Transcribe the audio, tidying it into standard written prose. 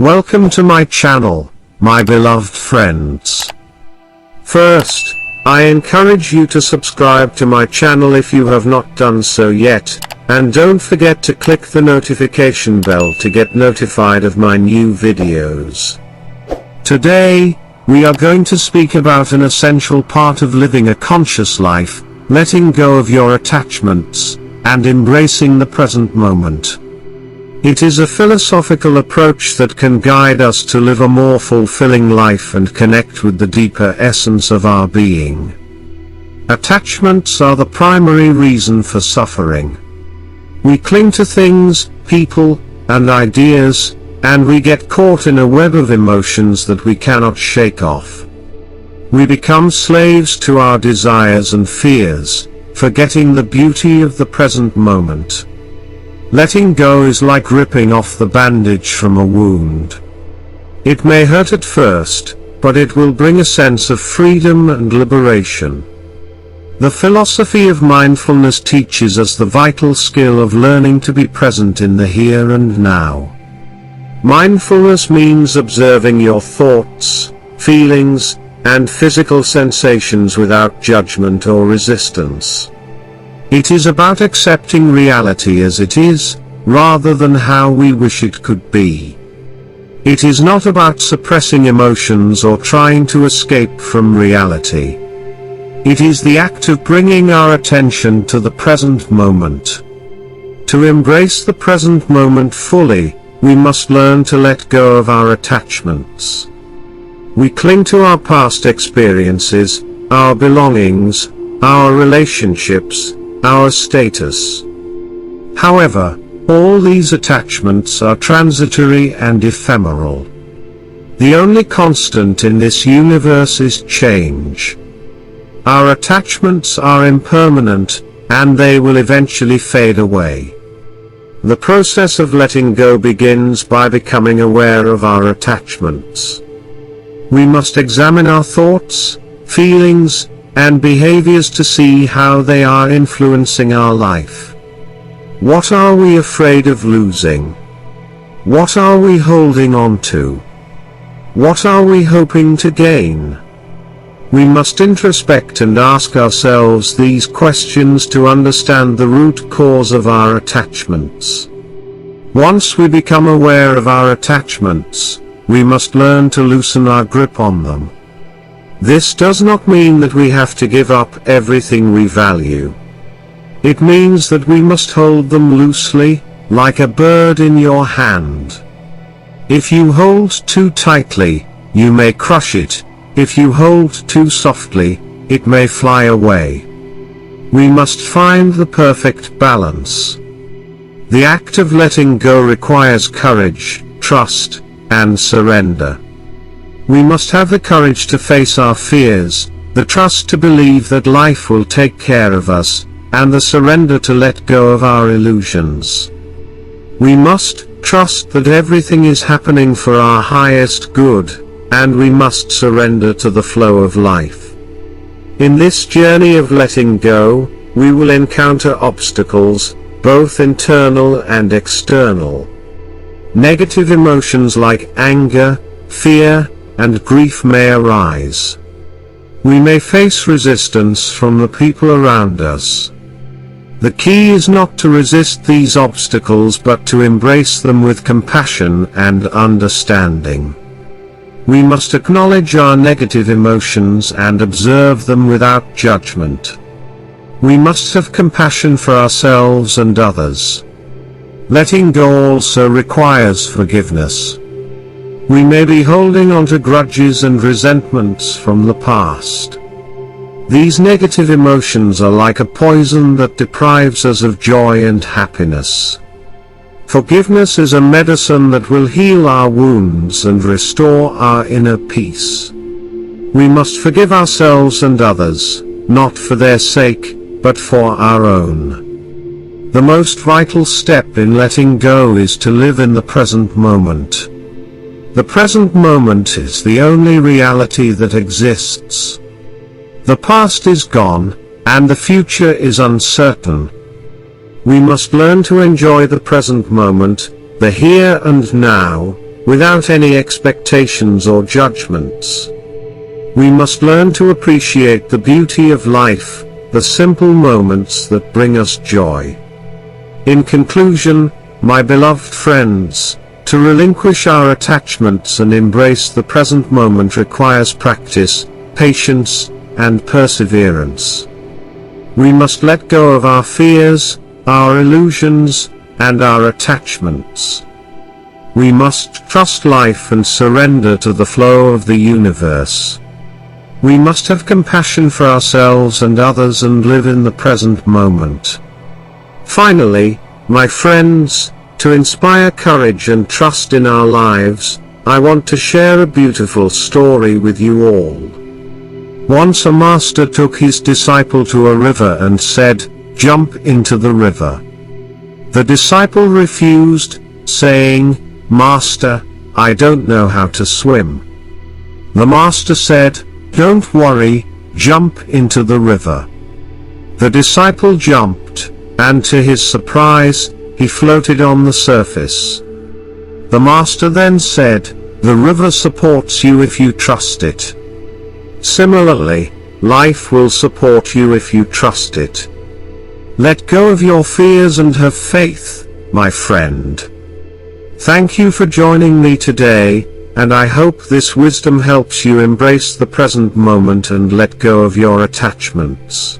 Welcome to my channel, my beloved friends. First, I encourage you to subscribe to my channel if you have not done so yet, and don't forget to click the notification bell to get notified of my new videos. Today, we are going to speak about an essential part of living a conscious life, letting go of your attachments, and embracing the present moment. It is a philosophical approach that can guide us to live a more fulfilling life and connect with the deeper essence of our being. Attachments are the primary reason for suffering. We cling to things, people, and ideas, and we get caught in a web of emotions that we cannot shake off. We become slaves to our desires and fears, forgetting the beauty of the present moment. Letting go is like ripping off the bandage from a wound. It may hurt at first, but it will bring a sense of freedom and liberation. The philosophy of mindfulness teaches us the vital skill of learning to be present in the here and now. Mindfulness means observing your thoughts, feelings, and physical sensations without judgment or resistance. It is about accepting reality as it is, rather than how we wish it could be. It is not about suppressing emotions or trying to escape from reality. It is the act of bringing our attention to the present moment. To embrace the present moment fully, we must learn to let go of our attachments. We cling to our past experiences, our belongings, our relationships, our status. However, all these attachments are transitory and ephemeral. The only constant in this universe is change. Our attachments are impermanent, and they will eventually fade away. The process of letting go begins by becoming aware of our attachments. We must examine our thoughts, feelings, and behaviors to see how they are influencing our life. What are we afraid of losing? What are we holding on to? What are we hoping to gain? We must introspect and ask ourselves these questions to understand the root cause of our attachments. Once we become aware of our attachments, we must learn to loosen our grip on them. This does not mean that we have to give up everything we value. It means that we must hold them loosely, like a bird in your hand. If you hold too tightly, you may crush it. If you hold too softly, it may fly away. We must find the perfect balance. The act of letting go requires courage, trust, and surrender. We must have the courage to face our fears, the trust to believe that life will take care of us, and the surrender to let go of our illusions. We must trust that everything is happening for our highest good, and we must surrender to the flow of life. In this journey of letting go, we will encounter obstacles, both internal and external. Negative emotions like anger, fear, and grief may arise. We may face resistance from the people around us. The key is not to resist these obstacles but to embrace them with compassion and understanding. We must acknowledge our negative emotions and observe them without judgment. We must have compassion for ourselves and others. Letting go also requires forgiveness. We may be holding on to grudges and resentments from the past. These negative emotions are like a poison that deprives us of joy and happiness. Forgiveness is a medicine that will heal our wounds and restore our inner peace. We must forgive ourselves and others, not for their sake, but for our own. The most vital step in letting go is to live in the present moment. The present moment is the only reality that exists. The past is gone, and the future is uncertain. We must learn to enjoy the present moment, the here and now, without any expectations or judgments. We must learn to appreciate the beauty of life, the simple moments that bring us joy. In conclusion, my beloved friends, to relinquish our attachments and embrace the present moment requires practice, patience, and perseverance. We must let go of our fears, our illusions, and our attachments. We must trust life and surrender to the flow of the universe. We must have compassion for ourselves and others and live in the present moment. Finally, my friends, to inspire courage and trust in our lives, I want to share a beautiful story with you all. Once a master took his disciple to a river and said, "Jump into the river." The disciple refused, saying, "Master, I don't know how to swim." The master said, "Don't worry, jump into the river." The disciple jumped, and to his surprise, he floated on the surface. The master then said, "The river supports you if you trust it. Similarly, life will support you if you trust it. Let go of your fears and have faith, my friend." Thank you for joining me today, and I hope this wisdom helps you embrace the present moment and let go of your attachments.